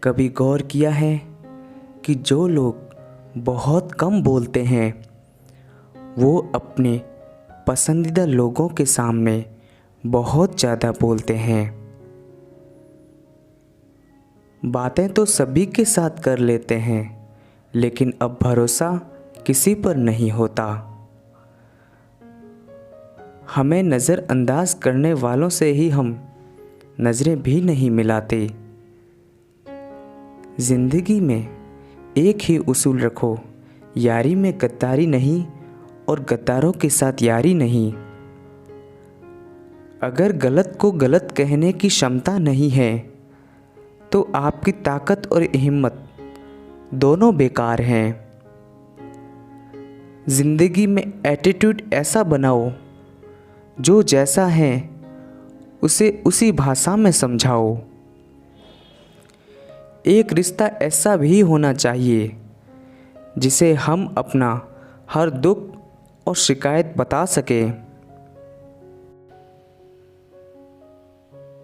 कभी गौर किया है कि जो लोग बहुत कम बोलते हैं वो अपने पसंदीदा लोगों के सामने बहुत ज़्यादा बोलते हैं। बातें तो सभी के साथ कर लेते हैं, लेकिन अब भरोसा किसी पर नहीं होता। हमें नज़रअंदाज करने वालों से ही हम नज़रें भी नहीं मिलाते। ज़िंदगी में एक ही उसूल रखो, यारी में गद्दारी नहीं और गद्दारों के साथ यारी नहीं। अगर गलत को गलत कहने की क्षमता नहीं है तो आपकी ताकत और हिम्मत दोनों बेकार हैं। ज़िंदगी में एटीट्यूड ऐसा बनाओ जो जैसा है उसे उसी भाषा में समझाओ। एक रिश्ता ऐसा भी होना चाहिए जिसे हम अपना हर दुख और शिकायत बता सकें।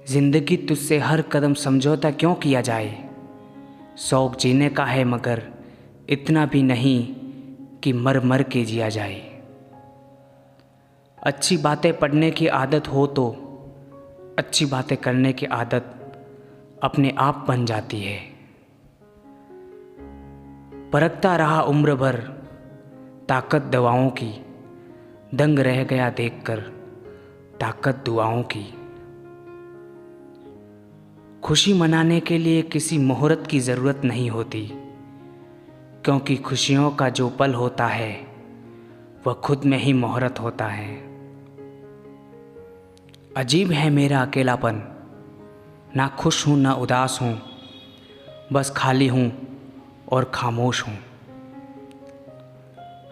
जिंदगी तुझसे हर कदम समझौता क्यों किया जाए। शौक जीने का है मगर इतना भी नहीं कि मर मर के जिया जाए। अच्छी बातें पढ़ने की आदत हो तो अच्छी बातें करने की आदत अपने आप बन जाती है। परखता रहा उम्र भर ताकत दवाओं की, दंग रह गया देखकर ताकत दुआओं की। खुशी मनाने के लिए किसी मुहूर्त की ज़रूरत नहीं होती, क्योंकि खुशियों का जो पल होता है वह खुद में ही मुहूर्त होता है। अजीब है मेरा अकेलापन, ना खुश हूँ ना उदास हूँ, बस खाली हूँ और खामोश हूँ।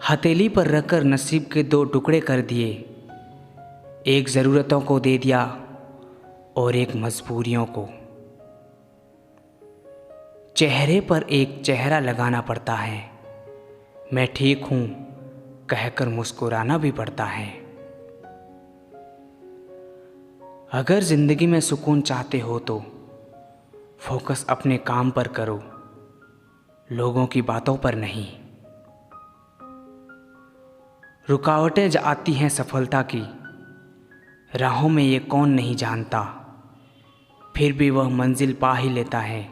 हथेली पर रखकर नसीब के दो टुकड़े कर दिए, एक ज़रूरतों को दे दिया और एक मजबूरियों को। चेहरे पर एक चेहरा लगाना पड़ता है, मैं ठीक हूँ कहकर मुस्कुराना भी पड़ता है। अगर ज़िंदगी में सुकून चाहते हो तो फोकस अपने काम पर करो, लोगों की बातों पर नहीं। रुकावटें आती हैं सफलता की, राहों में ये कौन नहीं जानता। फिर भी वह मंजिल पा ही लेता है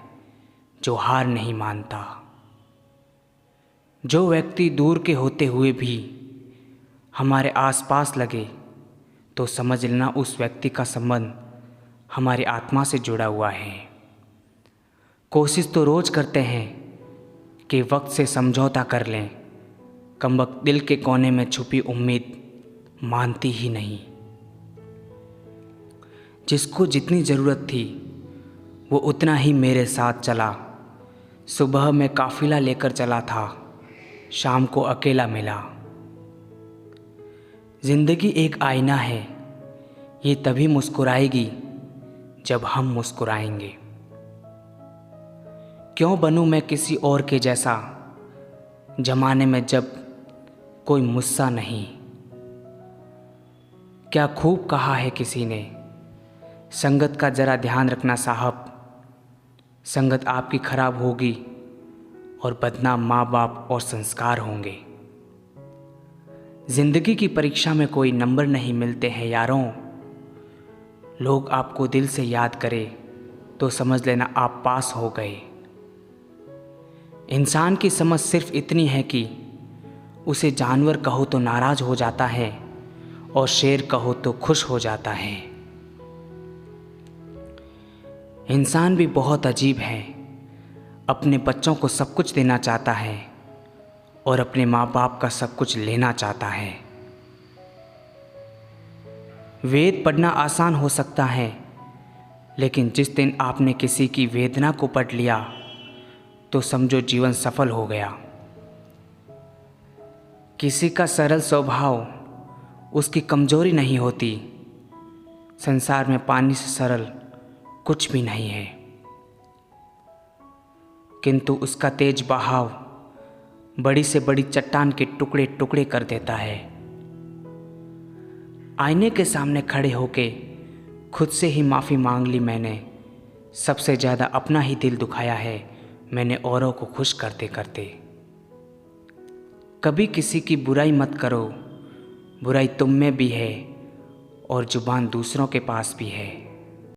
जो हार नहीं मानता। जो व्यक्ति दूर के होते हुए भी हमारे आसपास लगे तो समझ लेना उस व्यक्ति का संबंध हमारी आत्मा से जुड़ा हुआ है। कोशिश तो रोज़ करते हैं कि वक्त से समझौता कर लें, कमबख्त दिल के कोने में छुपी उम्मीद मानती ही नहीं। जिसको जितनी ज़रूरत थी वो उतना ही मेरे साथ चला। सुबह में काफ़िला लेकर चला था, शाम को अकेला मिला। ज़िंदगी एक आईना है, ये तभी मुस्कुराएगी जब हम मुस्कुराएंगे। क्यों बनूं मैं किसी और के जैसा, ज़माने में जब कोई मुझसा नहीं। क्या खूब कहा है किसी ने, संगत का ज़रा ध्यान रखना साहब, संगत आपकी खराब होगी और बदनाम माँ बाप और संस्कार होंगे। ज़िंदगी की परीक्षा में कोई नंबर नहीं मिलते हैं यारों, लोग आपको दिल से याद करें तो समझ लेना आप पास हो गए। इंसान की समझ सिर्फ इतनी है कि उसे जानवर कहो तो नाराज़ हो जाता है और शेर कहो तो खुश हो जाता है। इंसान भी बहुत अजीब है, अपने बच्चों को सब कुछ देना चाहता है और अपने माँ बाप का सब कुछ लेना चाहता है। वेद पढ़ना आसान हो सकता है, लेकिन जिस दिन आपने किसी की वेदना को पढ़ लिया तो समझो जीवन सफल हो गया। किसी का सरल स्वभाव उसकी कमजोरी नहीं होती, संसार में पानी से सरल कुछ भी नहीं है, किंतु उसका तेज बहाव बड़ी से बड़ी चट्टान के टुकड़े टुकड़े कर देता है। आईने के सामने खड़े होके खुद से ही माफ़ी मांग ली मैंने, सबसे ज़्यादा अपना ही दिल दुखाया है मैंने औरों को खुश करते करते। कभी किसी की बुराई मत करो, बुराई तुम में भी है और जुबान दूसरों के पास भी है।